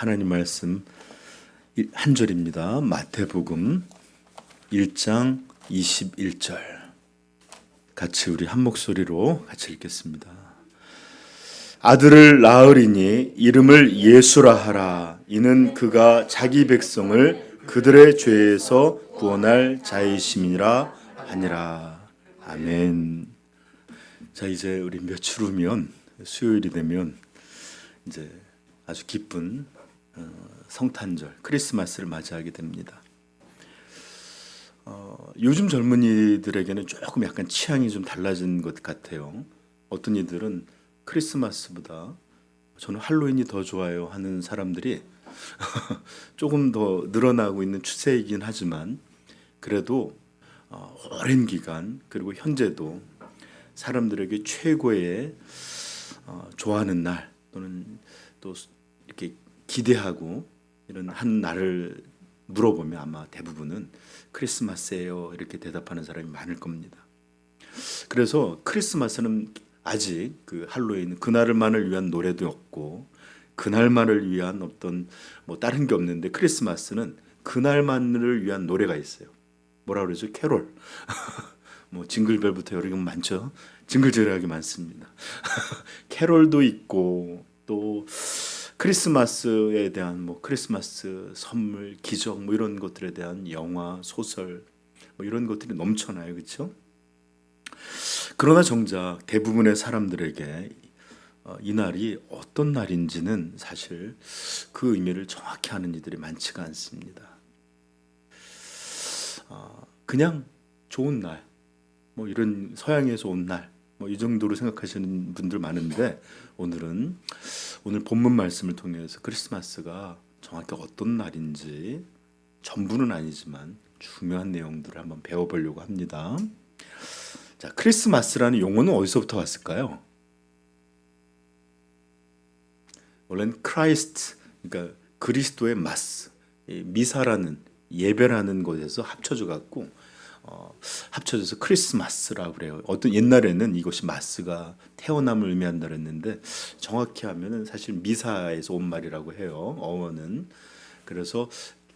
하나님 말씀 한 절입니다. 마태복음 1장 21절. 같이 우리 한 목소리로 같이 읽겠습니다. 아들을 낳으리니 이름을 예수라 하라. 이는 그가 자기 백성을 그들의 죄에서 구원할 자이심이라 하니라. 아멘. 자, 이제 우리 며칠 후면 수요일이 되면 이제 아주 기쁜 성탄절 크리스마스를 맞이하게 됩니다. 요즘 젊은이들에게는 조금 약간 취향이 좀 달라진 것 같아요. 어떤 이들은 크리스마스보다 저는 할로윈이 더 좋아요 하는 사람들이 조금 더 늘어나고 있는 추세이긴 하지만 그래도 오랜 기간 그리고 현재도 사람들에게 최고의 좋아하는 날 또는 또 이렇게 기대하고 이런 한 날을 물어보면 아마 대부분은 크리스마스예요 이렇게 대답하는 사람이 많을 겁니다. 그래서 크리스마스는 아직 그 할로윈 그날만을 위한 노래도 없고 그날만을 위한 어떤 뭐 다른 게 없는데 크리스마스는 그날만을 위한 노래가 있어요. 뭐라 그러죠? 캐롤. 뭐 징글벨부터 여러 개 많죠. 징글징글하게 많습니다. 캐롤도 있고 또 크리스마스에 대한 뭐 크리스마스 선물, 기적 뭐 이런 것들에 대한 영화, 소설 뭐 이런 것들이 넘쳐나요, 그렇죠? 그러나 정작 대부분의 사람들에게 이 날이 어떤 날인지는 사실 그 의미를 정확히 아는 이들이 많지가 않습니다. 그냥 좋은 날, 뭐 이런 서양에서 온 날, 뭐 이 정도로 생각하시는 분들 많은데 오늘 본문 말씀을 통해서 크리스마스가 정확히 어떤 날인지 전부는 아니지만 중요한 내용들을 한번 배워보려고 합니다. 자, 크리스마스라는 용어는 어디서부터 왔을까요? 원래는 크라이스트, 그러니까 그리스도의 마스, 미사라는 예배라는 것에서 합쳐져 갖고 합쳐져서 크리스마스라고 그래요. 어떤 옛날에는 이것이 마스가 태어남을 의미한다 그랬는데 정확히 하면은 사실 미사에서 온 말이라고 해요. 어원은. 그래서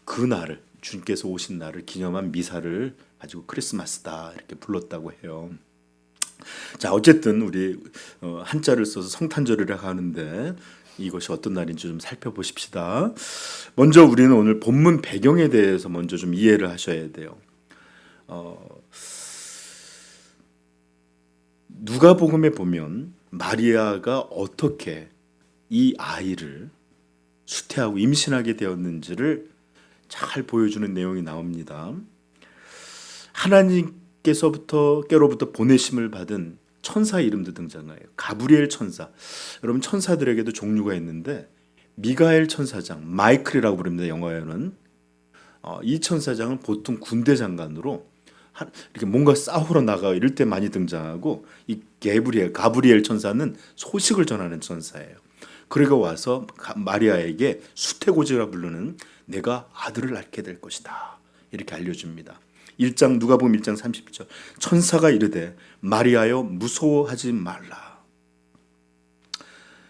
그 날을 주님께서 오신 날을 기념한 미사를 가지고 크리스마스다 이렇게 불렀다고 해요. 자, 어쨌든 우리 한자를 써서 성탄절이라고 하는데 이것이 어떤 날인지 좀 살펴보십시다. 먼저 우리는 오늘 본문 배경에 대해서 먼저 좀 이해를 하셔야 돼요. 누가복음에 보면 마리아가 어떻게 이 아이를 수태하고 임신하게 되었는지를 잘 보여주는 내용이 나옵니다. 하나님께로부터 보내심을 받은 천사 이름도 등장해요. 가브리엘 천사. 여러분 천사들에게도 종류가 있는데 미가엘 천사장, 마이클이라고 부릅니다. 영어에는. 이 천사장은 보통 군대 장관으로 이렇게 뭔가 싸우러 나가 이럴 때 많이 등장하고 이 가브리엘 천사는 소식을 전하는 천사예요. 그리고 와서 마리아에게 수태고지라 부르는 내가 아들을 낳게 될 것이다 이렇게 알려줍니다. 누가복음 1장 30절 천사가 이르되 마리아여 무서워하지 말라.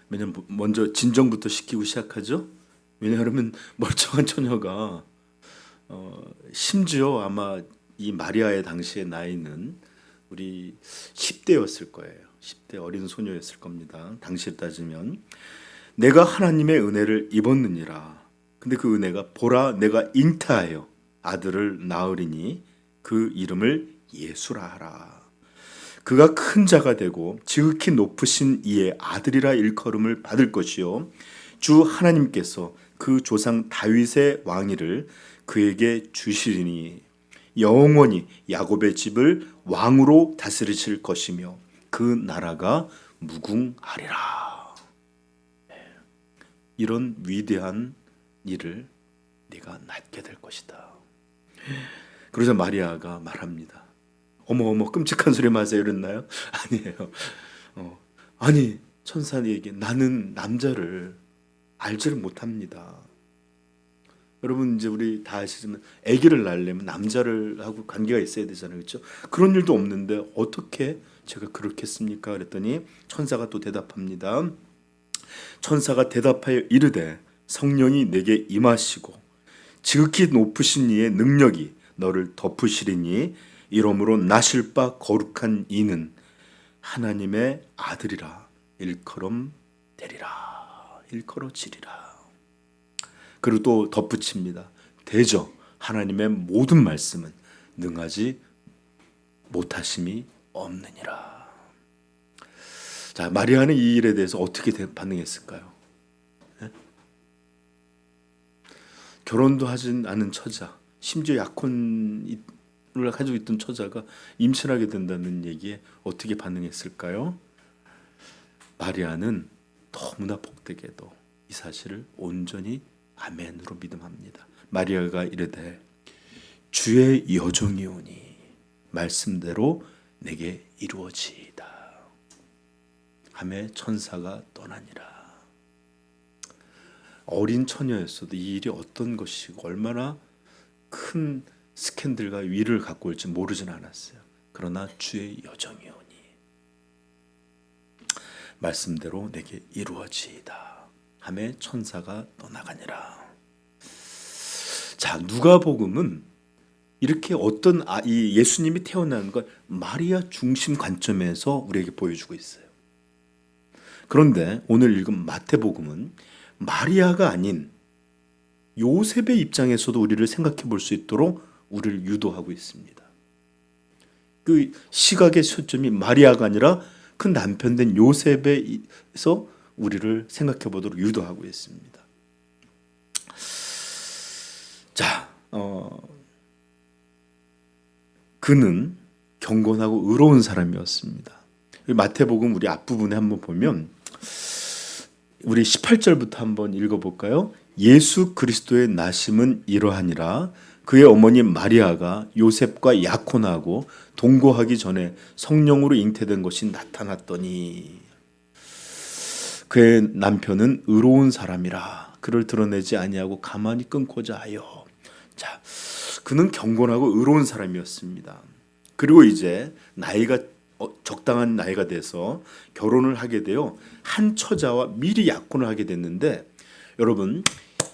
왜냐면 먼저 진정부터 시키고 시작하죠. 왜냐하면 멀쩡한 처녀가 심지어 아마 이 마리아의 당시의 나이는 우리 10대였을 거예요. 10대 어린 소녀였을 겁니다. 당시에 따지면 내가 하나님의 은혜를 입었느니라. 근데 그 은혜가 보라 내가 잉타하여 아들을 낳으리니 그 이름을 예수라 하라. 그가 큰 자가 되고 지극히 높으신 이의 아들이라 일컬음을 받을 것이요 주 하나님께서 그 조상 다윗의 왕위를 그에게 주시리니 영원히 야곱의 집을 왕으로 다스리실 것이며 그 나라가 무궁하리라. 이런 위대한 일을 네가 낳게 될 것이다. 그러자 마리아가 말합니다. 어머 끔찍한 소리 마세요 이랬나요? 아니에요. 아니 천사에게 나는 남자를 알지를 못합니다. 여러분 이제 우리 다 아시지만 아기를 낳으려면 남자를 하고 관계가 있어야 되잖아요, 그렇죠? 그런 일도 없는데 어떻게 제가 그렇겠습니까? 그랬더니 천사가 또 대답합니다. 천사가 대답하여 이르되 성령이 내게 임하시고 지극히 높으신 이의 능력이 너를 덮으시리니 이러므로 나실 바 거룩한 이는 하나님의 아들이라 일컬음 되리라. 일컬어지리라. 그리고 또 덧붙입니다. 대저 하나님의 모든 말씀은 능하지 못하심이 없느니라. 자, 마리아는 이 일에 대해서 어떻게 반응했을까요? 네? 결혼도 하진 않은 처자, 심지어 약혼을 가지고 있던 처자가 임신하게 된다는 얘기에 어떻게 반응했을까요? 마리아는 너무나 복되게도 이 사실을 온전히 아멘으로 믿음합니다. 마리아가 이르되 주의 여종이오니 말씀대로 내게 이루어지이다 하매 천사가 떠나니라. 어린 처녀였어도 이 일이 어떤 것이고 얼마나 큰 스캔들과 위를 갖고 올지 모르진 않았어요. 그러나 주의 여정이오니 말씀대로 내게 이루어지이다 하매 천사가 떠나가니라. 자, 누가복음은 이렇게 어떤 이 예수님이 태어나는 걸 마리아 중심 관점에서 우리에게 보여주고 있어요. 그런데 오늘 읽은 마태복음은 마리아가 아닌 요셉의 입장에서도 우리를 생각해 볼 수 있도록 우리를 유도하고 있습니다. 그 시각의 초점이 마리아가 아니라 그 남편된 요셉에서 우리를 생각해 보도록 유도하고 있습니다. 자, 그는 경건하고 의로운 사람이었습니다. 마태복음 우리 앞부분에 한번 보면 우리 18절부터 한번 읽어볼까요? 예수 그리스도의 나심은 이러하니라. 그의 어머니 마리아가 요셉과 약혼하고 동거하기 전에 성령으로 잉태된 것이 나타났더니 그의 남편은 의로운 사람이라 그를 드러내지 아니하고 가만히 끊고자 하여. 자, 그는 경건하고 의로운 사람이었습니다. 그리고 이제 나이가 적당한 나이가 돼서 결혼을 하게 되어 한 처자와 미리 약혼을 하게 됐는데, 여러분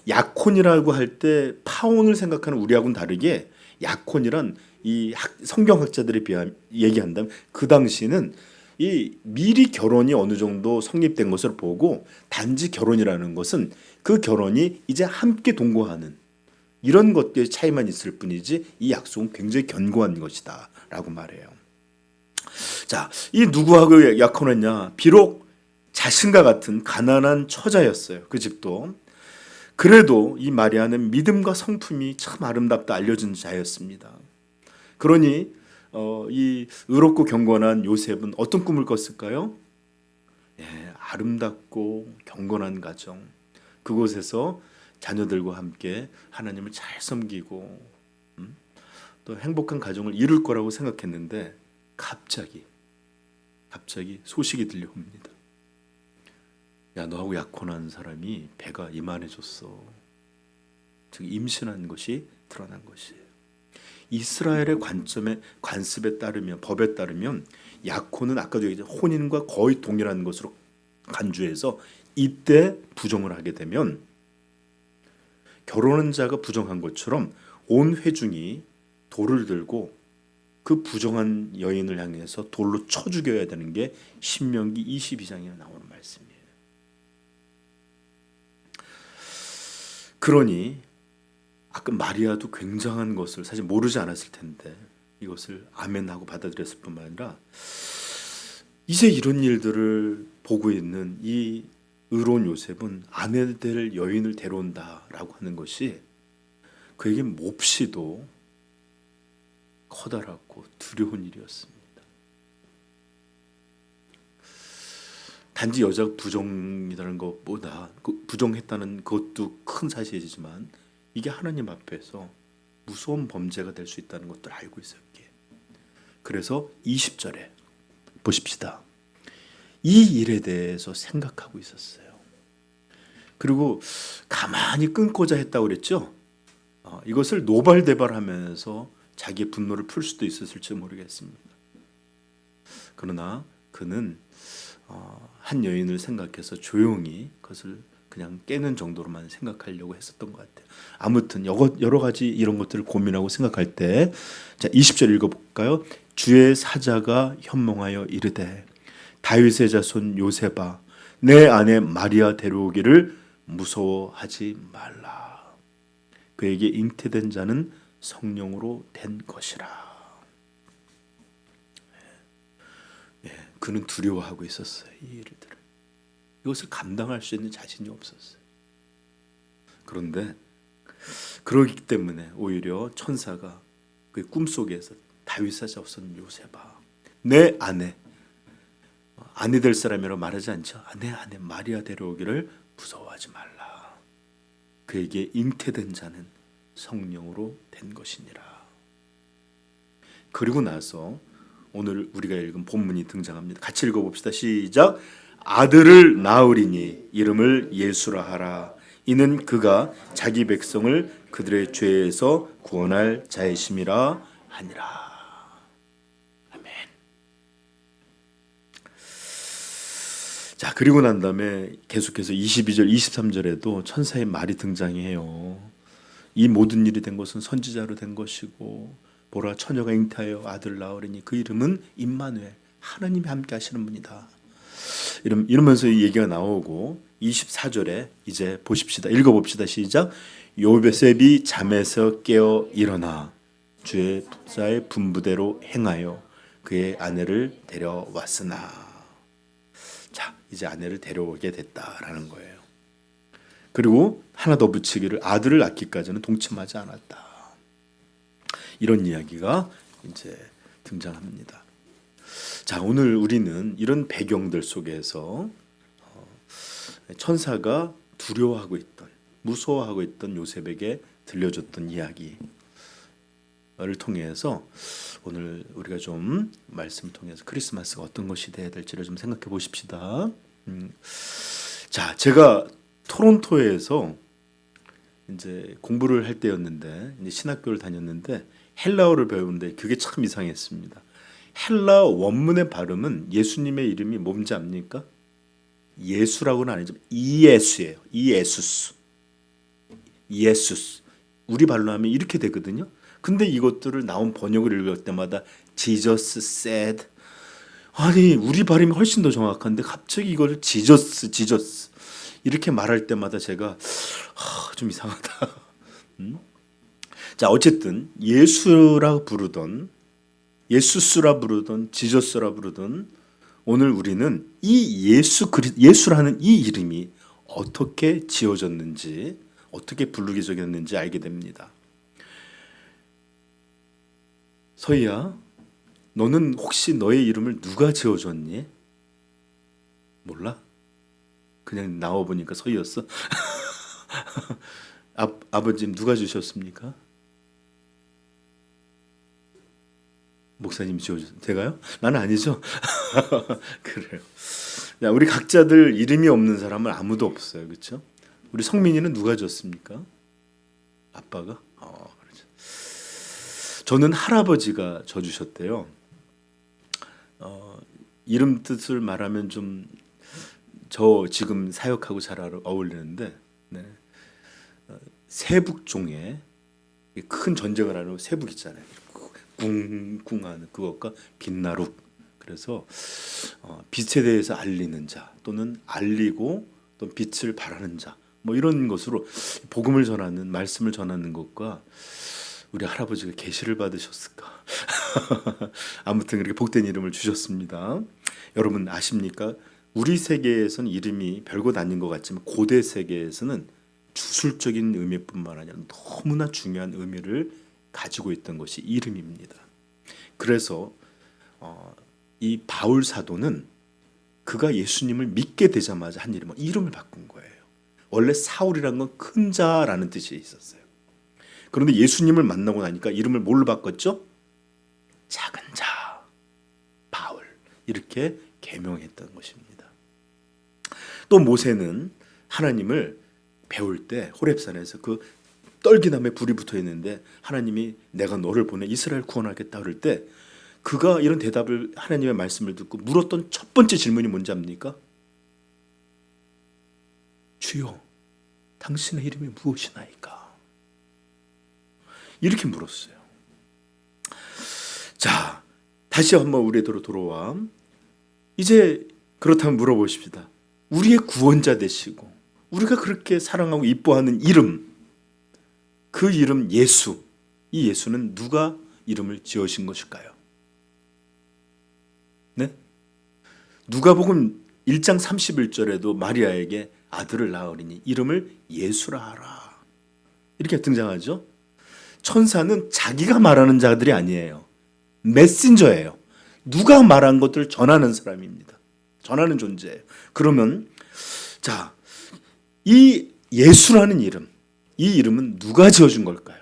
약혼이라고 할 때 파혼을 생각하는 우리하고는 다르게 약혼이란 이 성경학자들에 비하면 얘기한다면 그 당시는 이 미리 결혼이 어느 정도 성립된 것을 보고 단지 결혼이라는 것은 그 결혼이 이제 함께 동거하는 이런 것들의 차이만 있을 뿐이지 이 약속은 굉장히 견고한 것이다 라고 말해요. 자, 이 누구하고 약혼했냐? 비록 자신과 같은 가난한 처자였어요. 그 집도. 그래도 이 마리아는 믿음과 성품이 참 아름답다 알려진 자였습니다. 그러니 이 의롭고 경건한 요셉은 어떤 꿈을 꿨을까요? 아름답고 경건한 가정, 그곳에서 자녀들과 함께 하나님을 잘 섬기고 또 행복한 가정을 이룰 거라고 생각했는데 갑자기 소식이 들려옵니다. 야, 너하고 약혼한 사람이 배가 이만해졌어. 즉 임신한 것이 드러난 것이에요. 이스라엘의 관습에 따르면, 법에 따르면 약혼은 아까도 얘기했죠. 혼인과 거의 동일한 것으로 간주해서 이때 부정을 하게 되면 결혼한 자가 부정한 것처럼 온 회중이 돌을 들고 그 부정한 여인을 향해서 돌로 쳐 죽여야 되는 게 신명기 22장에 나오는 말씀이에요. 그러니 아까 마리아도 굉장한 것을 사실 모르지 않았을 텐데 이것을 아멘하고 받아들였을 뿐만 아니라 이제 이런 일들을 보고 있는 이 의로운 요셉은 아내 될 여인을 데려온다라고 하는 것이 그에게 몹시도 커다랗고 두려운 일이었습니다. 단지 여자가 부정이라는 것보다 부정했다는 것도 큰 사실이지만 이게 하나님 앞에서 무서운 범죄가 될 수 있다는 것도 알고 있었기에. 그래서 20절에 보십시다. 이 일에 대해서 생각하고 있었어요. 그리고 가만히 끊고자 했다고 그랬죠. 이것을 노발대발하면서 자기의 분노를 풀 수도 있었을지 모르겠습니다. 그러나 그는 한 여인을 생각해서 조용히 그것을 그냥 깨는 정도로만 생각하려고 했었던 것 같아요. 아무튼 여러 가지 이런 것들을 고민하고 생각할 때, 자 20절 읽어볼까요? 주의 사자가 현몽하여 이르되 다윗의 자손 요셉아 내 아내 마리아 데려오기를 무서워하지 말라. 그에게 잉태된 자는 성령으로 된 것이라. 그는 두려워하고 있었어요. 이 일들을. 이것을 감당할 수 있는 자신이 없었어요. 그런데 그러기 때문에 오히려 천사가 그 꿈속에서 다윗의 자손 요셉아 내 아내 될 사람이라고 말하지 않죠. 내 아내 마리아 데려오기를 무서워하지 말라. 그에게 잉태된 자는 성령으로 된 것이니라. 그리고 나서 오늘 우리가 읽은 본문이 등장합니다. 같이 읽어봅시다. 시작. 아들을 낳으리니 이름을 예수라 하라. 이는 그가 자기 백성을 그들의 죄에서 구원할 자이심이라 하니라. 아멘. 자, 그리고 난 다음에 계속해서 22절, 23절에도 천사의 말이 등장해요. 이 모든 일이 된 것은 선지자로 된 것이고 보라 처녀가 잉태하여 아들을 낳으리니 그 이름은 임마누엘 하나님이 함께 하시는 분이다. 이러면서 이 얘기가 나오고 24절에 이제 보십시다. 읽어봅시다. 시작. 요셉이 잠에서 깨어 일어나 주의 독자의 분부대로 행하여 그의 아내를 데려왔으나. 자, 이제 아내를 데려오게 됐다라는 거예요. 그리고 하나 더 붙이기를 아들을 낳기까지는 동침하지 않았다. 이런 이야기가 이제 등장합니다. 자, 오늘 우리는 이런 배경들 속에서 천사가 두려워하고 있던, 무서워하고 있던 요셉에게 들려줬던 이야기를 통해서 오늘 우리가 좀 말씀을 통해서 크리스마스가 어떤 것이 되어야 될지를 좀 생각해 보십시다. 자, 제가 토론토에서 이제 공부를 할 때였는데 이제 신학교를 다녔는데 헬라어를 배우는데 그게 참 이상했습니다. 헬라어 원문의 발음은 예수님의 이름이 뭔지 압니까? 예수라고는 아니지만 이예수예요. 이예수스. 예수스. 우리 발로 하면 이렇게 되거든요. 근데 이것들을 나온 번역을 읽을 때마다 Jesus said. 아니 우리 발음이 훨씬 더 정확한데 갑자기 이걸 지저스 이렇게 말할 때마다 제가 좀 이상하다. 자, 어쨌든 예수라 부르던 예수스라 부르던 지저스라 부르던 오늘 우리는 이 예수라는 이 이름이 어떻게 지어졌는지 어떻게 부르게 적였는지 알게 됩니다. 서희야, 너는 혹시 너의 이름을 누가 지어줬니? 몰라? 그냥 나와보니까 서희였어? 아버님 누가 주셨습니까? 목사님이 지어주셨어요. 제가요? 나는 아니죠. 그래요. 야, 우리 각자들 이름이 없는 사람은 아무도 없어요. 그렇죠? 우리 성민이는 누가 줬습니까? 아빠가? 그렇죠. 저는 할아버지가 져주셨대요. 이름 뜻을 말하면 좀 저 지금 사역하고 잘 어울리는데 네. 세북종에 큰 전쟁을 하는 세북 있잖아요. 꿍꿍하는 그것과 빛나룩. 그래서 빛에 대해서 알리는 자 또는 알리고 또 빛을 발하는 자 뭐 이런 것으로 복음을 전하는 말씀을 전하는 것과 우리 할아버지가 계시를 받으셨을까. 아무튼 그렇게 복된 이름을 주셨습니다. 여러분 아십니까? 우리 세계에서는 이름이 별것 아닌 것 같지만 고대 세계에서는 주술적인 의미뿐만 아니라 너무나 중요한 의미를 가지고 있던 것이 이름입니다. 그래서 이 바울 사도는 그가 예수님을 믿게 되자마자 한 일이 이름을 바꾼 거예요. 원래 사울이란 건 큰 자라는 뜻이 있었어요. 그런데 예수님을 만나고 나니까 이름을 뭘로 바꿨죠? 작은 자, 바울 이렇게 계명했던 것입니다. 또 모세는 하나님을 배울 때 호렙산에서 그 떨기나무에 불이 붙어 있는데 하나님이 내가 너를 보내 이스라엘 구원하겠다 그럴 때 그가 이런 대답을 하나님의 말씀을 듣고 물었던 첫 번째 질문이 뭔지 압니까? 주여 당신의 이름이 무엇이나이까? 이렇게 물었어요. 자, 다시 한번 우리에게로 돌아와 이제 그렇다면 물어보십시다. 우리의 구원자 되시고 우리가 그렇게 사랑하고 이뻐하는 이름, 그 이름 예수, 이 예수는 누가 이름을 지으신 것일까요? 네? 누가복음 1장 31절에도 마리아에게 아들을 낳으리니 이름을 예수라 하라, 이렇게 등장하죠. 천사는 자기가 말하는 자들이 아니에요. 메신저예요. 누가 말한 것들을 전하는 사람입니다. 전하는 존재예요. 그러면 자, 이 예수라는 이름, 이 이름은 누가 지어준 걸까요?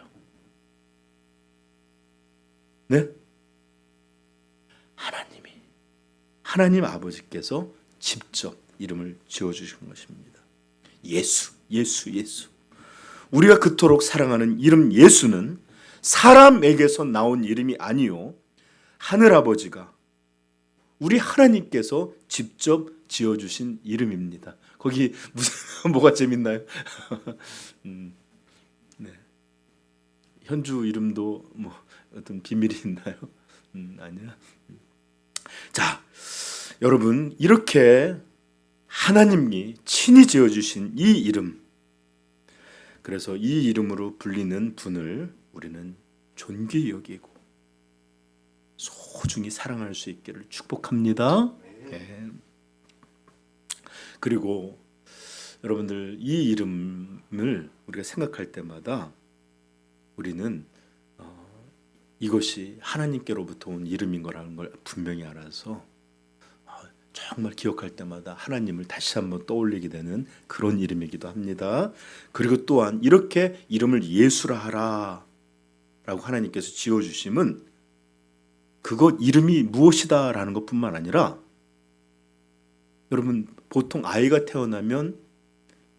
네? 하나님 아버지께서 직접 이름을 지어주신 것입니다. 예수, 예수, 예수. 우리가 그토록 사랑하는 이름 예수는 사람에게서 나온 이름이 아니요, 하늘아버지가, 우리 하나님께서 직접 지어주신 이름입니다. 거기 무슨 뭐가 재밌나요? 네. 현주 이름도 뭐 어떤 비밀이 있나요? 아니야. 자, 여러분, 이렇게 하나님이 친히 지어주신 이 이름, 그래서 이 이름으로 불리는 분을 우리는 존귀히 여기고 소중히 사랑할 수 있기를 축복합니다. 네. 그리고 여러분들, 이 이름을 우리가 생각할 때마다 우리는 이것이 하나님께로부터 온 이름인 거라는 걸 분명히 알아서 정말 기억할 때마다 하나님을 다시 한번 떠올리게 되는 그런 이름이기도 합니다. 그리고 또한 이렇게 이름을 예수라 하라 라고 하나님께서 지어주심은 그것 이름이 무엇이다 라는 것뿐만 아니라, 여러분, 보통 아이가 태어나면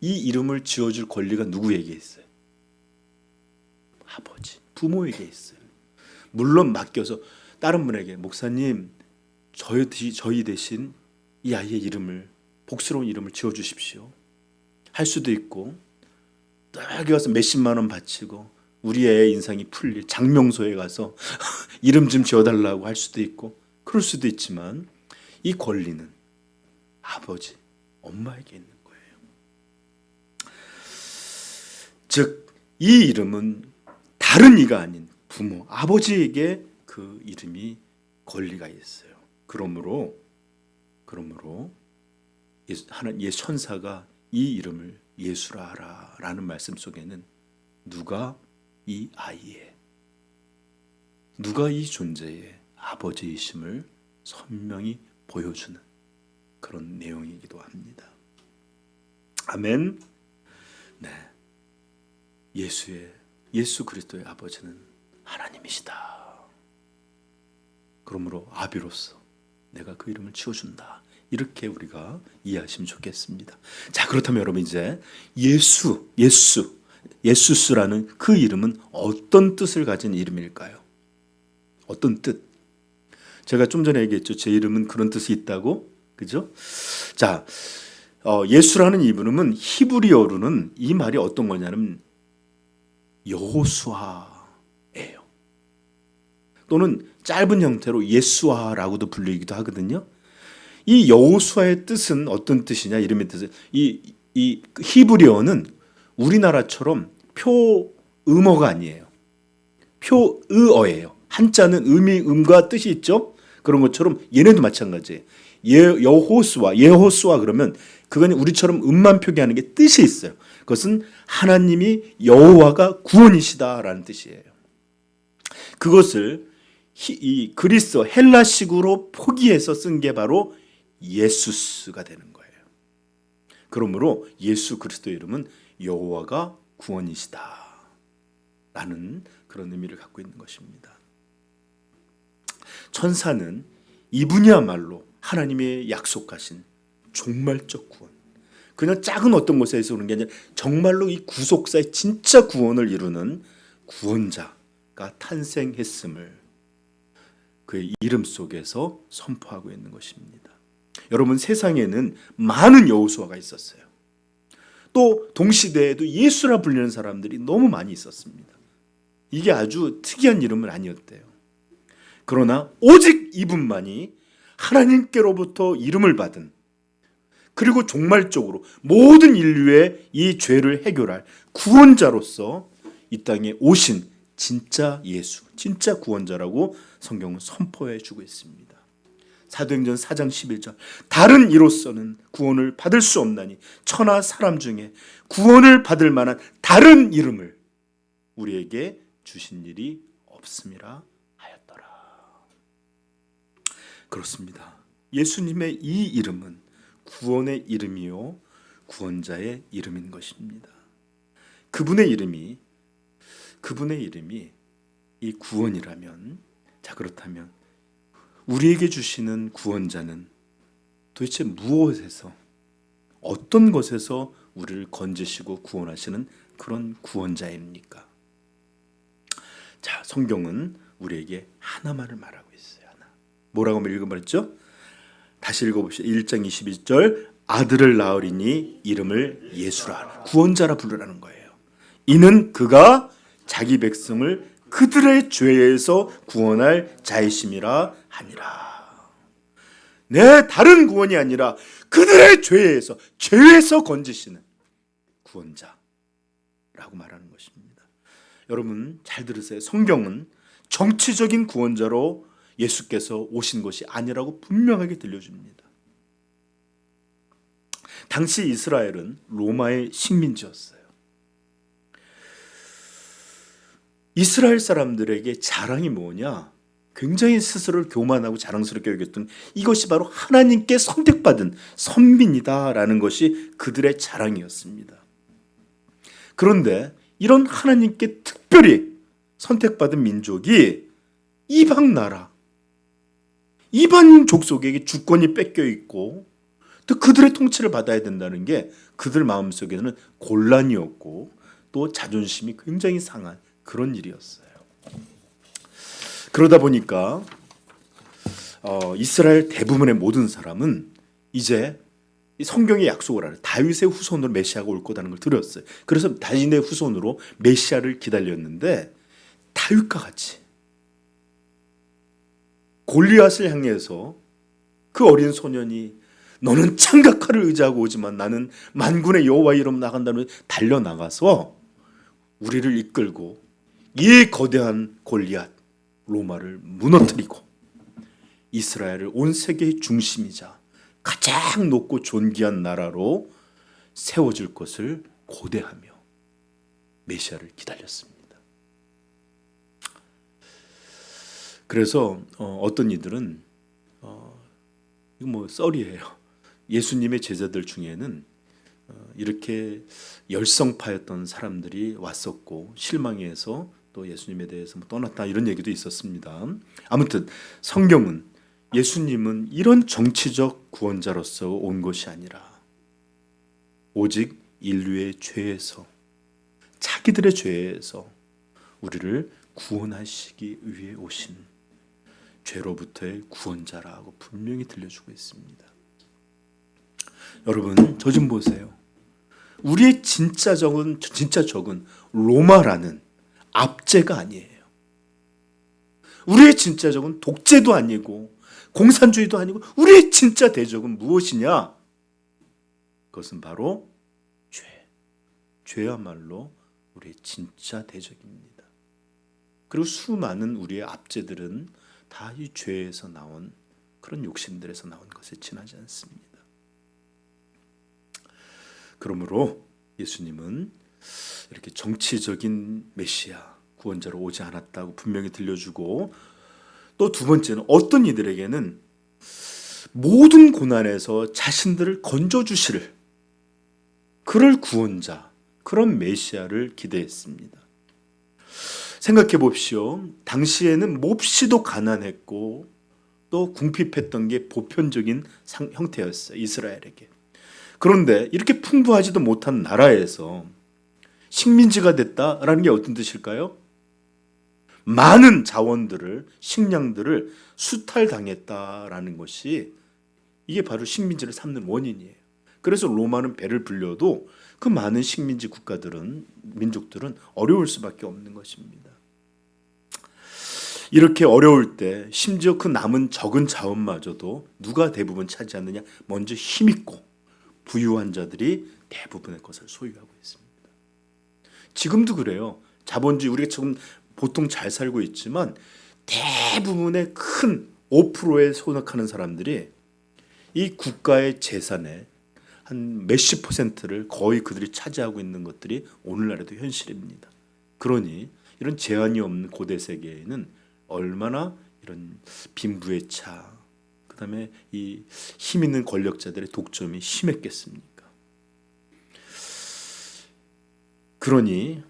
이 이름을 지어줄 권리가 누구에게 있어요? 아버지, 부모에게 있어요. 물론 맡겨서 다른 분에게, 목사님 저희 대신 이 아이의 이름을, 복스러운 이름을 지어주십시오 할 수도 있고, 여기 가서 몇십만 원 바치고 우리 애의 인상이 풀릴 장명소에 가서 이름 좀 지어달라고 할 수도 있고, 그럴 수도 있지만 이 권리는 아버지, 엄마에게 있는 거예요. 즉, 이 이름은 다른 이가 아닌 부모, 아버지에게 그 이름이 권리가 있어요. 그러므로 천사가 이 이름을 예수라 하라 라는 말씀 속에는 누가 이 존재의 아버지이심을 선명히 보여주는 그런 내용이기도 합니다. 아멘. 네, 예수 그리스도의 아버지는 하나님이시다. 그러므로 아비로서 내가 그 이름을 지어준다, 이렇게 우리가 이해하시면 좋겠습니다. 자, 그렇다면 여러분, 이제 예수스라는 그 이름은 어떤 뜻을 가진 이름일까요? 어떤 뜻? 제가 좀 전에 얘기했죠. 제 이름은 그런 뜻이 있다고, 그죠? 자, 예수라는 이름은 히브리어로는 이 말이 어떤 거냐면 여호수아예요. 또는 짧은 형태로 예수아라고도 불리기도 하거든요. 이 여호수아의 뜻은 어떤 뜻이냐, 이름의 뜻은, 이 히브리어는 우리나라처럼 표음어가 아니에요. 표의어예요. 한자는 음과 뜻이 있죠. 그런 것처럼 얘네도 마찬가지예요. 예호수아 그러면 그건 우리처럼 음만 표기하는 게 뜻이 있어요. 그것은 하나님이 여호와가 구원이시다라는 뜻이에요. 그것을 이 그리스 헬라식으로 포기해서 쓴 게 바로 예수스가 되는 거예요. 그러므로 예수 그리스도의 이름은 여호와가 구원이시다 라는 그런 의미를 갖고 있는 것입니다. 천사는 이분이야말로 하나님의 약속하신 종말적 구원, 그냥 작은 어떤 곳에서 오는 게 아니라 정말로 이 구속사의 진짜 구원을 이루는 구원자가 탄생했음을 그의 이름 속에서 선포하고 있는 것입니다. 여러분, 세상에는 많은 여호수아가 있었어요. 또 동시대에도 예수라 불리는 사람들이 너무 많이 있었습니다. 이게 아주 특이한 이름은 아니었대요. 그러나 오직 이분만이 하나님께로부터 이름을 받은, 그리고 종말적으로 모든 인류의 이 죄를 해결할 구원자로서 이 땅에 오신 진짜 예수, 진짜 구원자라고 성경은 선포해 주고 있습니다. 사도행전 4장 11절, 다른 이로서는 구원을 받을 수 없나니 천하 사람 중에 구원을 받을 만한 다른 이름을 우리에게 주신 일이 없음이라 하였더라. 그렇습니다. 예수님의 이 이름은 구원의 이름이요 구원자의 이름인 것입니다. 그분의 이름이 이 구원이라면, 자, 그렇다면 우리에게 주시는 구원자는 도대체 무엇에서, 어떤 것에서 우리를 건지시고 구원하시는 그런 구원자입니까? 자, 성경은 우리에게 하나만을 말하고 있어요. 하나. 뭐라고 읽어버렸죠? 다시 읽어봅시다. 1장 22절, 아들을 낳으리니 이름을 예수라, 구원자라 부르라는 거예요. 이는 그가 자기 백성을 그들의 죄에서 구원할 자이심이라 하니라. 네, 다른 구원이 아니라 그들의 죄에서 건지시는 구원자라고 말하는 것입니다. 여러분 잘 들으세요. 성경은 정치적인 구원자로 예수께서 오신 것이 아니라고 분명하게 들려줍니다. 당시 이스라엘은 로마의 식민지였어요. 이스라엘 사람들에게 자랑이 뭐냐? 굉장히 스스로를 교만하고 자랑스럽게 여겼던, 이것이 바로 하나님께 선택받은 선민이다라는 것이 그들의 자랑이었습니다. 그런데 이런 하나님께 특별히 선택받은 민족이 이방 나라, 이방 족속에게 주권이 뺏겨 있고 또 그들의 통치를 받아야 된다는 게 그들 마음속에는 곤란이었고 또 자존심이 굉장히 상한 그런 일이었어요. 그러다 보니까 이스라엘 대부분의 모든 사람은 이제 성경의 약속을 알아요. 다윗의 후손으로 메시아가 올 거라는 걸 들었어요. 그래서 다윗의 후손으로 메시아를 기다렸는데 다윗과 같이 골리앗을 향해서 그 어린 소년이 너는 창각칼을 의지하고 오지만 나는 만군의 여호와 이름 나간다는 달려나가서 우리를 이끌고 이 거대한 골리앗 로마를 무너뜨리고 이스라엘을 온 세계의 중심이자 가장 높고 존귀한 나라로 세워질 것을 고대하며 메시아를 기다렸습니다. 그래서 어떤 이들은 이거 뭐 썰이에요. 예수님의 제자들 중에는 이렇게 열성파였던 사람들이 왔었고 실망해서 또 예수님에 대해서 떠났다 이런 얘기도 있었습니다. 아무튼 성경은 예수님은 이런 정치적 구원자로서 온 것이 아니라 오직 인류의 죄에서, 자기들의 죄에서 우리를 구원하시기 위해 오신 죄로부터의 구원자라고 분명히 들려주고 있습니다. 여러분 저 좀 보세요. 우리의 진짜 적은 로마라는 압제가 아니에요. 우리의 진짜 적은 독재도 아니고 공산주의도 아니고 우리의 진짜 대적은 무엇이냐? 그것은 바로 죄. 죄야말로 우리의 진짜 대적입니다. 그리고 수많은 우리의 압제들은 다 이 죄에서 나온 그런 욕심들에서 나온 것에 지나지 않습니다. 그러므로 예수님은 이렇게 정치적인 메시아, 구원자로 오지 않았다고 분명히 들려주고 또 두 번째는 어떤 이들에게는 모든 고난에서 자신들을 건져주실 그럴 구원자, 그런 메시아를 기대했습니다. 생각해 봅시오. 당시에는 몹시도 가난했고 또 궁핍했던 게 보편적인 형태였어요. 이스라엘에게. 그런데 이렇게 풍부하지도 못한 나라에서 식민지가 됐다라는 게 어떤 뜻일까요? 많은 자원들을, 식량들을 수탈당했다라는 것이 이게 바로 식민지를 삼는 원인이에요. 그래서 로마는 배를 불려도 그 많은 식민지 민족들은 어려울 수밖에 없는 것입니다. 이렇게 어려울 때 심지어 그 남은 적은 자원마저도 누가 대부분 차지하느냐? 먼저 힘있고 부유한 자들이 대부분의 것을 소유하고 있습니다. 지금도 그래요. 자본주의 우리가 지금 보통 잘 살고 있지만 대부분의 큰 5%에 소속하는 사람들이 이 국가의 재산의 한 몇십 퍼센트를 거의 그들이 차지하고 있는 것들이 오늘날에도 현실입니다. 그러니 이런 제한이 없는 고대 세계에는 얼마나 이런 빈부의 차, 그다음에 이 힘 있는 권력자들의 독점이 심했겠습니까? 그러니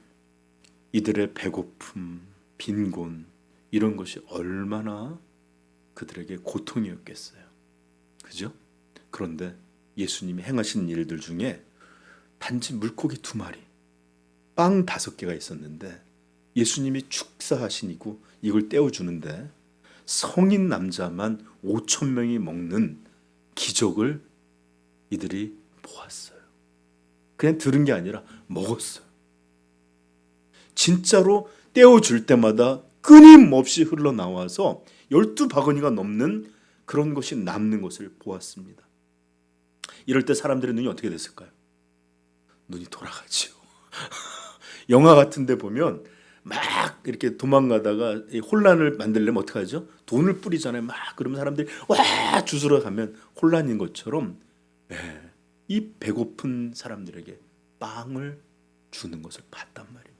이들의 배고픔, 빈곤 이런 것이 얼마나 그들에게 고통이었겠어요. 그죠? 그런데 예수님이 행하신 일들 중에 단지 물고기 2마리, 빵 5개가 있었는데 예수님이 축사하시니고 이걸 떼어주는데 성인 남자만 5,000명이 먹는 기적을 이들이 보았어요. 그냥 들은 게 아니라 먹었어요. 진짜로 떼어줄 때마다 끊임없이 흘러나와서 12바구니가 넘는 그런 것이 남는 것을 보았습니다. 이럴 때 사람들의 눈이 어떻게 됐을까요? 눈이 돌아가지요. 영화 같은 데 보면 막 이렇게 도망가다가 혼란을 만들려면 어떻게 하죠? 돈을 뿌리잖아요. 막 그러면 사람들이 와 주스러 가면 혼란인 것처럼 이 배고픈 사람들에게 빵을 주는 것을 봤단 말입니다.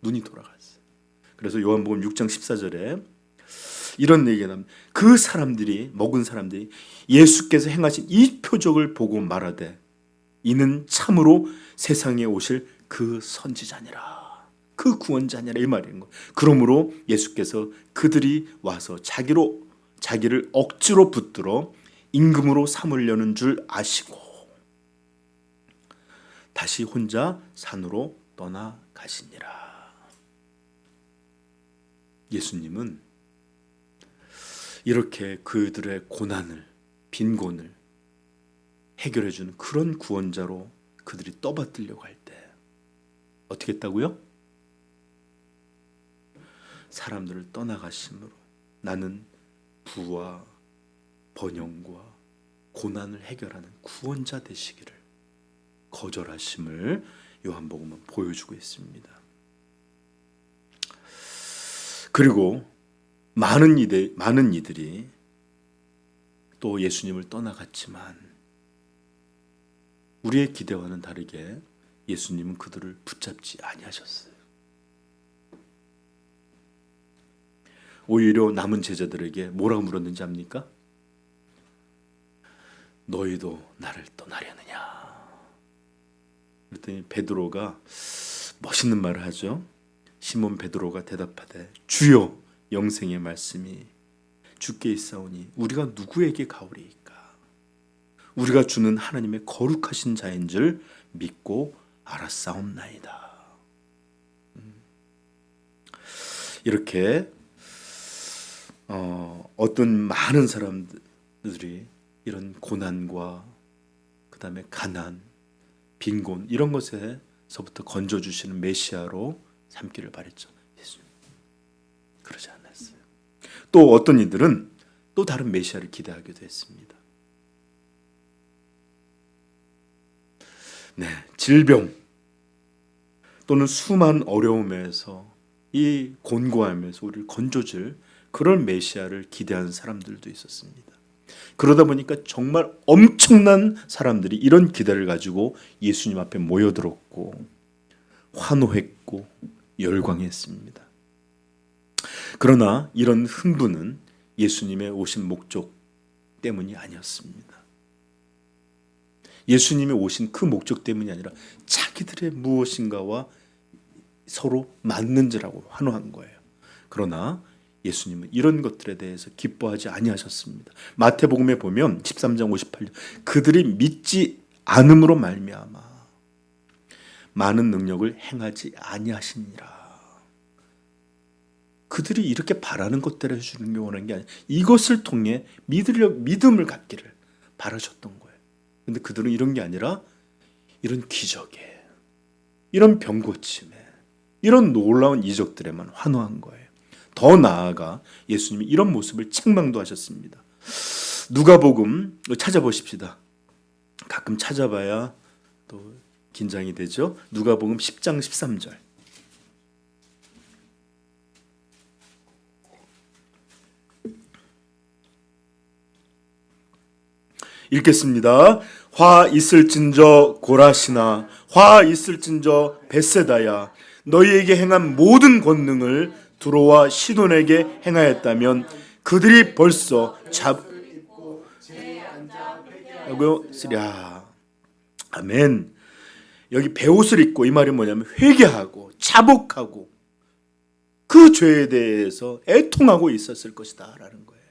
눈이 돌아갔어요. 그래서 요한복음 6장 14절에 이런 얘기가 나옵니다. 그 사람들이 먹은 사람들이 예수께서 행하신 이 표적을 보고 말하되 이는 참으로 세상에 오실 그 선지자니라. 그 구원자니라 이 말인 거예요. 그러므로 예수께서 그들이 와서 자기를 억지로 붙들어 임금으로 삼으려는 줄 아시고 다시 혼자 산으로 떠나가시니라. 예수님은 이렇게 그들의 고난을, 빈곤을 해결해 주는 그런 구원자로 그들이 떠받들려고 할 때 어떻게 했다고요? 사람들을 떠나가심으로 나는 부와 번영과 고난을 해결하는 구원자 되시기를 거절하심을 요한복음은 보여주고 있습니다. 그리고 많은 이들이 또 예수님을 떠나갔지만 우리의 기대와는 다르게 예수님은 그들을 붙잡지 아니하셨어요. 오히려 남은 제자들에게 뭐라고 물었는지 압니까? 너희도 나를 떠나려느냐? 그랬더니 베드로가 멋있는 말을 하죠. 시몬 베드로가 대답하되 주여 영생의 말씀이 주께 있사오니 우리가 누구에게 가오리이까? 우리가 주는 하나님의 거룩하신 자인 줄 믿고 알았사옵나이다. 이렇게 어떤 많은 사람들이 이런 고난과 그 다음에 가난, 빈곤 이런 것에서부터 건져주시는 메시아로 삼기를 바랬죠. 예수님 그러지 않았어요. 또 어떤 이들은 또 다른 메시아를 기대하기도 했습니다. 질병 또는 수많은 어려움에서 이 곤고함에서 우리를 건져줄 그런 메시아를 기대하는 사람들도 있었습니다. 그러다 보니까 정말 엄청난 사람들이 이런 기대를 가지고 예수님 앞에 모여들었고 환호했고 열광했습니다. 그러나 이런 흥분은 예수님의 오신 목적 때문이 아니었습니다. 예수님이 오신 그 목적 때문이 아니라 자기들의 무엇인가와 서로 맞는지라고 환호한 거예요. 그러나 예수님은 이런 것들에 대해서 기뻐하지 아니하셨습니다. 마태복음에 보면 13장 58절 그들이 믿지 않음으로 말미암아 많은 능력을 행하지 아니하시니라. 그들이 이렇게 바라는 것들을 해주는 게 원하는 게 아니라 이것을 통해 믿음을 갖기를 바라셨던 거예요. 근데 그들은 이런 게 아니라 이런 기적에 이런 병고침에, 이런 놀라운 이적들에만 환호한 거예요. 더 나아가 예수님이 이런 모습을 책망도 하셨습니다. 누가복음 찾아보십시다. 가끔 찾아봐야 또 긴장이 되죠. 누가복음 10장 13절. 읽겠습니다. 화 있을진저 고라시나, 화 있을진저 벳세다야, 너희에게 행한 모든 권능을 두로와 시돈에게 행하였다면 그들이 벌써 쓰랴. 아멘. 여기 베옷을 입고, 이 말이 뭐냐면 회개하고 자복하고 그 죄에 대해서 애통하고 있었을 것이다 라는 거예요.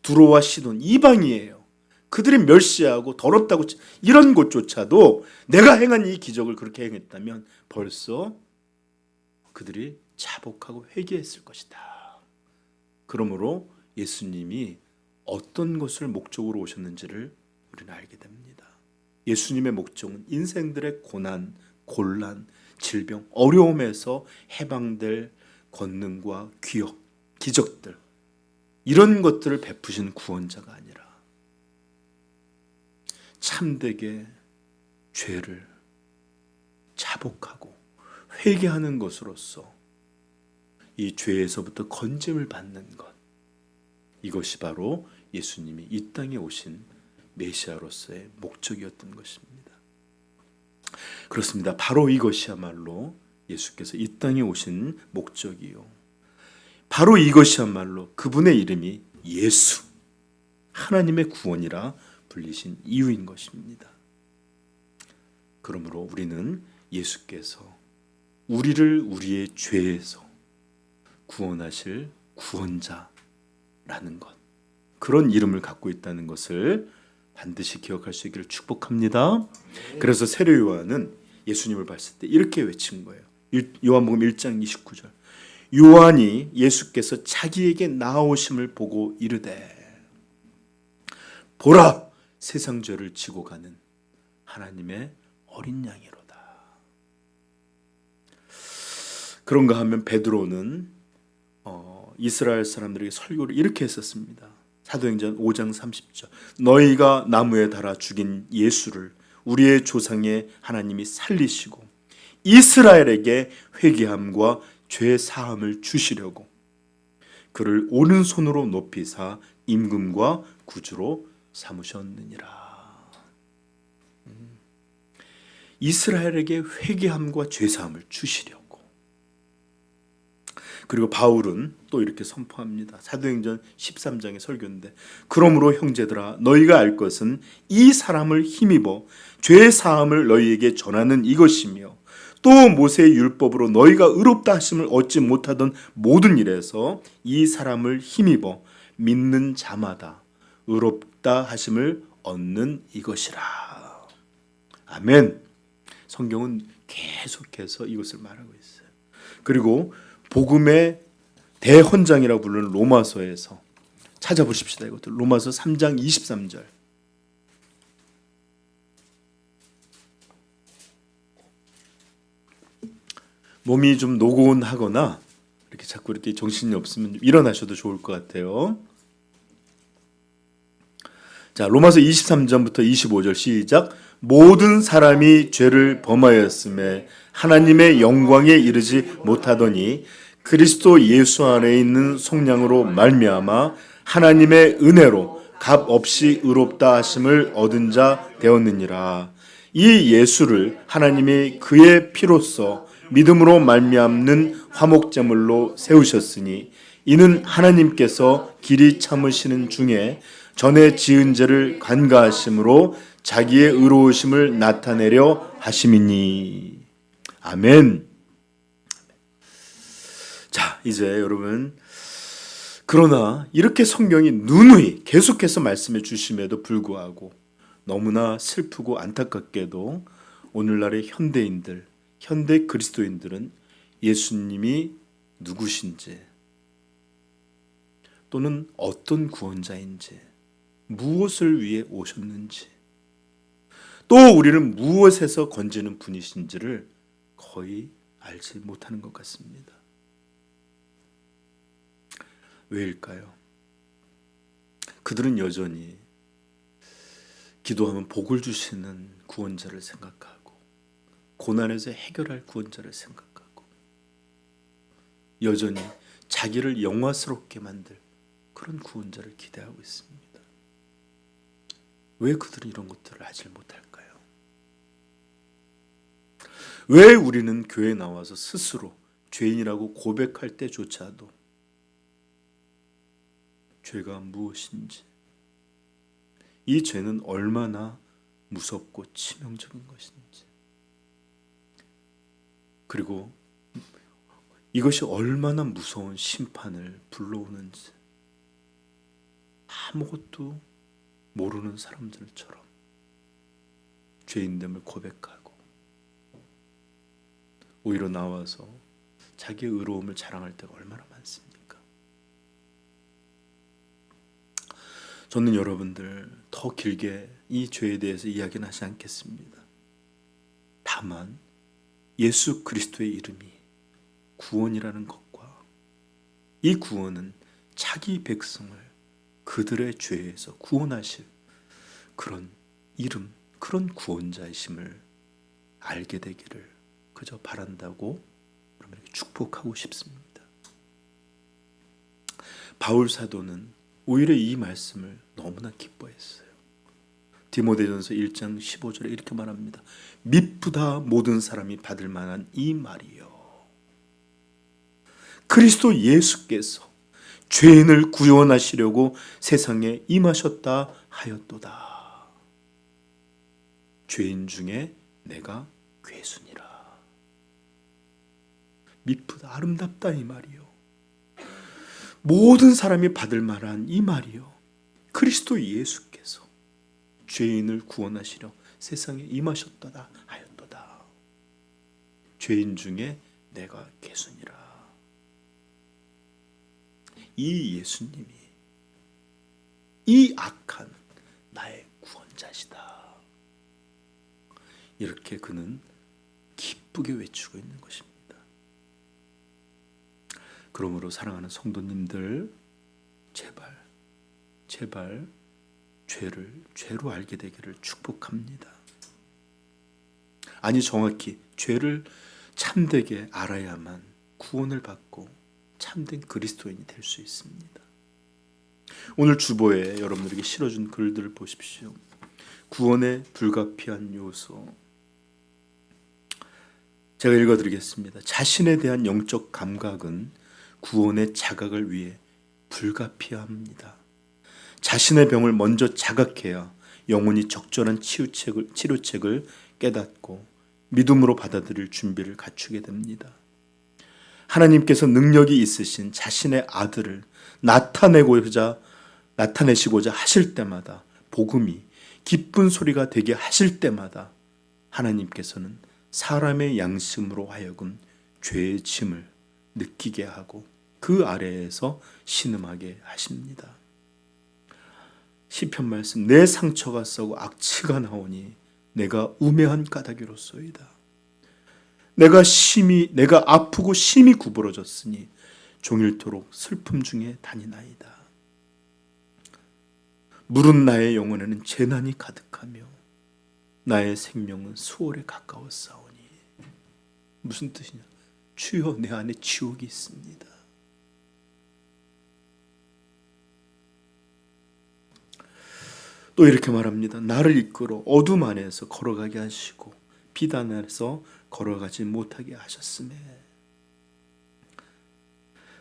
두로와 시돈, 이방이에요. 그들이 멸시하고 더럽다고, 이런 곳조차도 내가 행한 이 기적을 그렇게 행했다면 벌써 그들이 자복하고 회개했을 것이다. 그러므로 예수님이 어떤 것을 목적으로 오셨는지를 우리는 알게 됩니다. 예수님의 목적은 인생들의 고난, 곤란, 질병, 어려움에서 해방될 권능과 귀역, 기적들, 이런 것들을 베푸신 구원자가 아니라 참되게 죄를 자복하고 회개하는 것으로서 이 죄에서부터 건짐을 받는 것, 이것이 바로 예수님이 이 땅에 오신 메시아로서의 목적이었던 것입니다. 그렇습니다. 바로 이것이야말로 예수께서 이 땅에 오신 목적이요, 바로 이것이야말로 그분의 이름이 예수, 하나님의 구원이라 불리신 이유인 것입니다. 그러므로 우리는 예수께서 우리를 우리의 죄에서 구원하실 구원자라는 것, 그런 이름을 갖고 있다는 것을 반드시 기억할 수 있기를 축복합니다. 그래서 세례 요한은 예수님을 봤을 때 이렇게 외친 거예요. 요한복음 1장 29절. 요한이 예수께서 자기에게 나아오심을 보고 이르되, 보라, 세상 죄를 지고 가는 하나님의 어린 양이로다. 그런가 하면 베드로는 이스라엘 사람들에게 설교를 이렇게 했었습니다. 사도행전 5장 30절. 너희가 나무에 달아 죽인 예수를 우리의 조상의 하나님이 살리시고 이스라엘에게 회개함과 죄 사함을 주시려고 그를 오른손으로 높이사 임금과 구주로 삼으셨느니라. 이스라엘에게 회개함과 죄 사함을 주시려고. 그리고 바울은 또 이렇게 선포합니다. 사도행전 13장의 설교인데, 그러므로 형제들아, 너희가 알 것은 이 사람을 힘입어 죄 사함을 너희에게 전하는 이것이며, 또 모세의 율법으로 너희가 의롭다 하심을 얻지 못하던 모든 일에서 이 사람을 힘입어 믿는 자마다 의롭다 하심을 얻는 이것이라. 아멘. 성경은 계속해서 이것을 말하고 있어요. 그리고 복음의 대헌장이라고 부르는 로마서에서 찾아보십시다. 이것들 로마서 3장 23절. 몸이 좀 노곤하거나 이렇게 자꾸 이렇게 정신이 없으면 일어나셔도 좋을 것 같아요. 자, 로마서 23절부터 25절 시작. 모든 사람이 죄를 범하였음에 하나님의 영광에 이르지 못하더니 그리스도 예수 안에 있는 속량으로 말미암아 하나님의 은혜로 값 없이 의롭다 하심을 얻은 자 되었느니라. 이 예수를 하나님이 그의 피로써 믿음으로 말미암는 화목제물로 세우셨으니 이는 하나님께서 길이 참으시는 중에 전에 지은 죄를 간과하심으로 자기의 의로우심을 나타내려 하심이니. 아멘. 자, 이제 여러분, 그러나 이렇게 성경이 누누이 계속해서 말씀해 주심에도 불구하고 너무나 슬프고 안타깝게도 오늘날의 현대인들, 현대 그리스도인들은 예수님이 누구신지, 또는 어떤 구원자인지, 무엇을 위해 오셨는지, 또 우리를 무엇에서 건지는 분이신지를 거의 알지 못하는 것 같습니다. 왜일까요? 그들은 여전히 기도하면 복을 주시는 구원자를 생각하고 고난에서 해결할 구원자를 생각하고 여전히 자기를 영화스럽게 만들 그런 구원자를 기대하고 있습니다. 왜 그들은 이런 것들을 하지 못할까요? 왜 우리는 교회에 나와서 스스로 죄인이라고 고백할 때조차도 죄가 무엇인지, 이 죄는 얼마나 무섭고 치명적인 것인지, 그리고 이것이 얼마나 무서운 심판을 불러오는지 아무것도 모르는 사람들처럼 죄인됨을 고백하고 오히려 나와서 자기의 의로움을 자랑할 때가 얼마나 많습니까? 저는 여러분들 더 길게 이 죄에 대해서 이야기는 하지 않겠습니다. 다만 예수 그리스도의 이름이 구원이라는 것과 이 구원은 자기 백성을 그들의 죄에서 구원하실 그런 이름, 그런 구원자이심을 알게 되기를 그저 바란다고 여러분에게 축복하고 싶습니다. 바울 사도는 오히려 이 말씀을 너무나 기뻐했어요. 디모데전서 1장 15절에 이렇게 말합니다. 미쁘다 모든 사람이 받을 만한 이 말이요, 그리스도 예수께서 죄인을 구원하시려고 세상에 임하셨다 하였도다. 죄인 중에 내가 괴순이라. 미쁘다, 아름답다 이 말이요, 모든 사람이 받을 만한 이 말이요, 그리스도 예수께서 죄인을 구원하시려 세상에 임하셨다 하였도다. 죄인 중에 내가 괴순이라. 이 예수님이 이 악한 나의 구원자시다. 이렇게 그는 기쁘게 외치고 있는 것입니다. 그러므로 사랑하는 성도님들, 제발 죄를 죄로 알게 되기를 축복합니다. 아니, 정확히 죄를 참되게 알아야만 구원을 받고 참된 그리스도인이 될 수 있습니다. 오늘 주보에 여러분들에게 실어준 글들을 보십시오. 구원의 불가피한 요소, 제가 읽어드리겠습니다. 자신에 대한 영적 감각은 구원의 자각을 위해 불가피합니다. 자신의 병을 먼저 자각해야 영혼이 적절한 치료책을 깨닫고 믿음으로 받아들일 준비를 갖추게 됩니다. 하나님께서 능력이 있으신 자신의 아들을 나타내시고자 하실 때마다, 복음이 기쁜 소리가 되게 하실 때마다 하나님께서는 사람의 양심으로 하여금 죄의 짐을 느끼게 하고 그 아래에서 신음하게 하십니다. 시편 말씀, 내 상처가 썩어 악취가 나오니 내가 우매한 까닭이로소이다. 내가 아프고 심히 구부러졌으니 종일토록 슬픔 중에 다니나이다. 물은 나의 영혼에는 재난이 가득하며 나의 생명은 수월에 가까웠사오니. 무슨 뜻이냐? 주여, 내 안에 지옥이 있습니다. 또 이렇게 말합니다. 나를 이끌어 어둠 안에서 걸어가게 하시고 비단 안에서 걸어가지 못하게 하셨음에.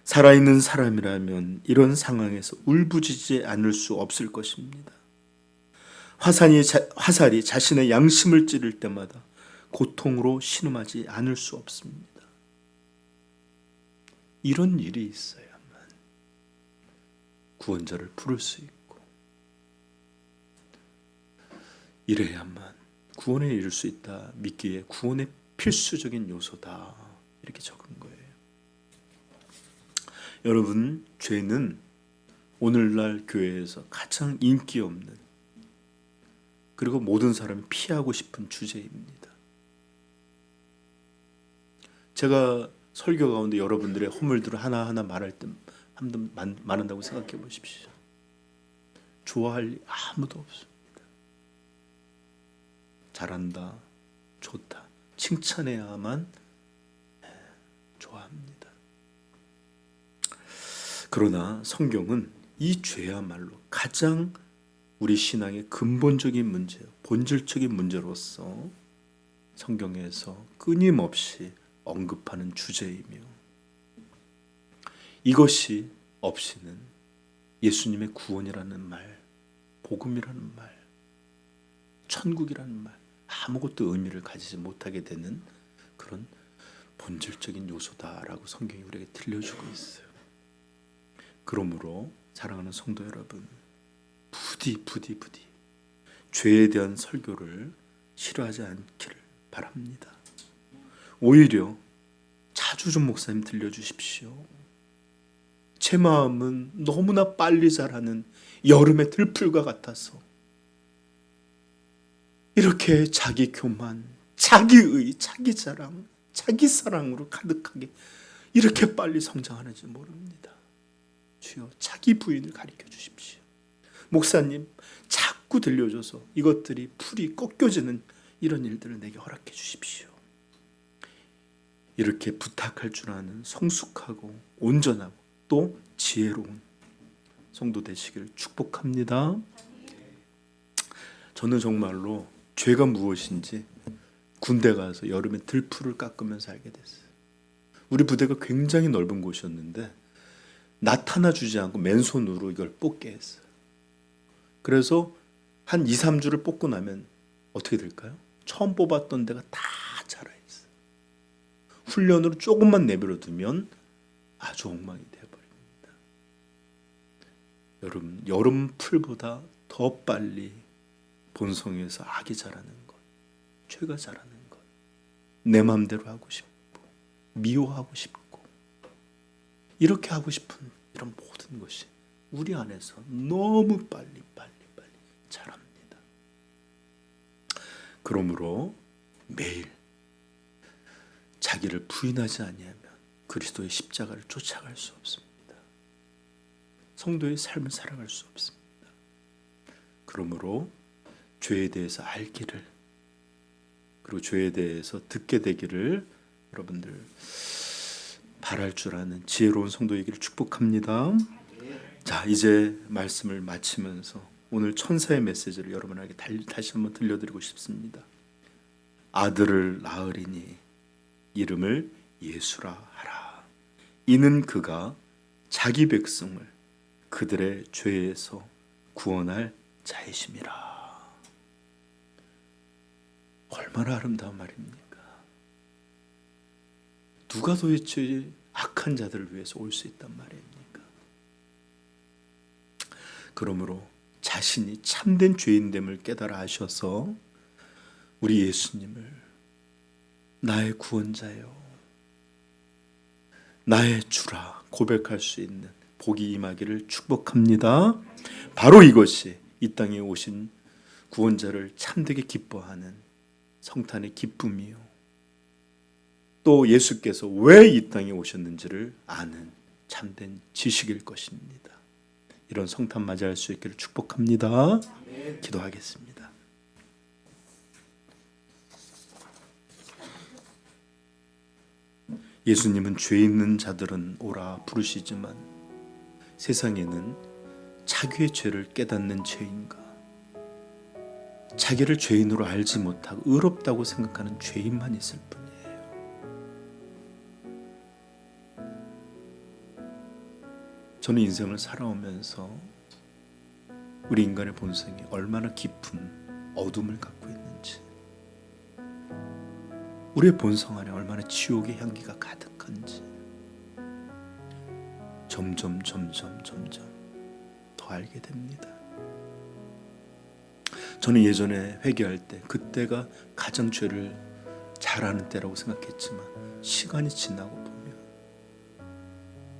살아있는 사람이라면 이런 상황에서 울부짖지 않을 수 없을 것입니다. 화살이 자신의 양심을 찌를 때마다 고통으로 신음하지 않을 수 없습니다. 이런 일이 있어야만 구원자를 부를 수 있고, 이래야만 구원에 이를 수 있다 믿기에 구원의 필수적인 요소다, 이렇게 적은 거예요. 여러분, 죄는 오늘날 교회에서 가장 인기 없는, 그리고 모든 사람이 피하고 싶은 주제입니다. 제가 설교 가운데 여러분들의 허물들을 하나하나 말할 때 많은다고 생각해 보십시오. 좋아할 리 아무도 없습니다. 잘한다, 좋다, 칭찬해야만 좋아합니다. 그러나 성경은 이 죄야말로 가장 우리 신앙의 근본적인 문제, 본질적인 문제로서 성경에서 끊임없이 언급하는 주제이며, 이것이 없이는 예수님의 구원이라는 말, 복음이라는 말, 천국이라는 말, 아무것도 의미를 가지지 못하게 되는 그런 본질적인 요소다라고 성경이 우리에게 들려주고 있어요. 그러므로 사랑하는 성도 여러분, 부디 죄에 대한 설교를 싫어하지 않기를 바랍니다. 오히려 자주 좀 목사님 들려주십시오. 제 마음은 너무나 빨리 자라는 여름의 들풀과 같아서 이렇게 자기 교만, 자기의, 자기 자랑, 자기 사랑으로 가득하게 이렇게 빨리 성장하는지 모릅니다. 주여, 자기 부인을 가르쳐 주십시오. 목사님, 자꾸 들려줘서 이것들이 풀이 꺾여지는 이런 일들을 내게 허락해 주십시오. 이렇게 부탁할 줄 아는 성숙하고 온전하고 또 지혜로운 성도 되시길 축복합니다. 저는 정말로 죄가 무엇인지 군대 가서 여름에 들풀을 깎으면서 알게 됐어요. 우리 부대가 굉장히 넓은 곳이었는데 나타나 주지 않고 맨손으로 이걸 뽑게 했어요. 그래서 한 2, 3주를 뽑고 나면 어떻게 될까요? 처음 뽑았던 데가 다 자라있어요. 훈련으로 조금만 내버려 두면 아주 엉망이 되어버립니다. 여름 풀보다 더 빨리 본성에서 악이 자라는 것, 죄가 자라는 것, 내 마음대로 하고 싶고 미워하고 싶고 이렇게 하고 싶은 이런 모든 것이 우리 안에서 너무 빨리 자랍니다. 그러므로 매일 자기를 부인하지 아니하면 그리스도의 십자가를 쫓아갈 수 없습니다. 성도의 삶을 살아갈 수 없습니다. 그러므로 죄에 대해서 알기를, 그리고 죄에 대해서 듣게 되기를 여러분들 바랄 줄 아는 지혜로운 성도이기를 축복합니다. 자, 이제 말씀을 마치면서 오늘 천사의 메시지를 여러분에게 다시 한번 들려드리고 싶습니다. 아들을 낳으리니 이름을 예수라 하라. 이는 그가 자기 백성을 그들의 죄에서 구원할 자이심이라. 얼마나 아름다운 말입니까? 누가 도대체 악한 자들을 위해서 올 수 있단 말입니까? 그러므로 자신이 참된 죄인됨을 깨달아 하셔서 우리 예수님을 나의 구원자요, 나의 주라 고백할 수 있는 복이 임하기를 축복합니다. 바로 이것이 이 땅에 오신 구원자를 참되게 기뻐하는 성탄의 기쁨이요, 또 예수께서 왜 이 땅에 오셨는지를 아는 참된 지식일 것입니다. 이런 성탄 맞이할 수 있기를 축복합니다. 기도하겠습니다. 예수님은 죄 있는 자들은 오라 부르시지만 세상에는 자기의 죄를 깨닫는 죄인과 자기를 죄인으로 알지 못하고 의롭다고 생각하는 죄인만 있을 뿐이에요. 저는 인생을 살아오면서 우리 인간의 본성이 얼마나 깊은 어둠을 갖고 있는지, 우리의 본성 안에 얼마나 지옥의 향기가 가득한지 점점 더 알게 됩니다. 저는 예전에 회개할 때 그때가 가장 죄를 잘하는 때라고 생각했지만 시간이 지나고 보면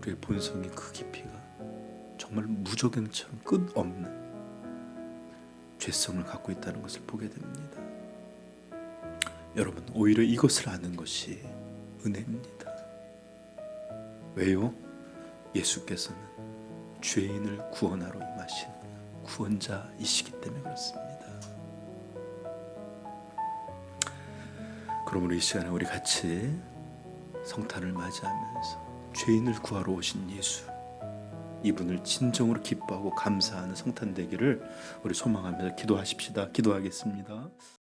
우리의 본성의 그 깊이가 정말 무저갱처럼 끝없는 죄성을 갖고 있다는 것을 보게 됩니다. 여러분, 오히려 이것을 아는 것이 은혜입니다. 왜요? 예수께서는 죄인을 구원하러 임하신 구원자이시기 때문에 그렇습니다. 그러므로 이 시간에 우리 같이 성탄을 맞이하면서 죄인을 구하러 오신 예수, 이분을 진정으로 기뻐하고 감사하는 성탄 되기를 우리 소망하면서 기도하십시다. 기도하겠습니다.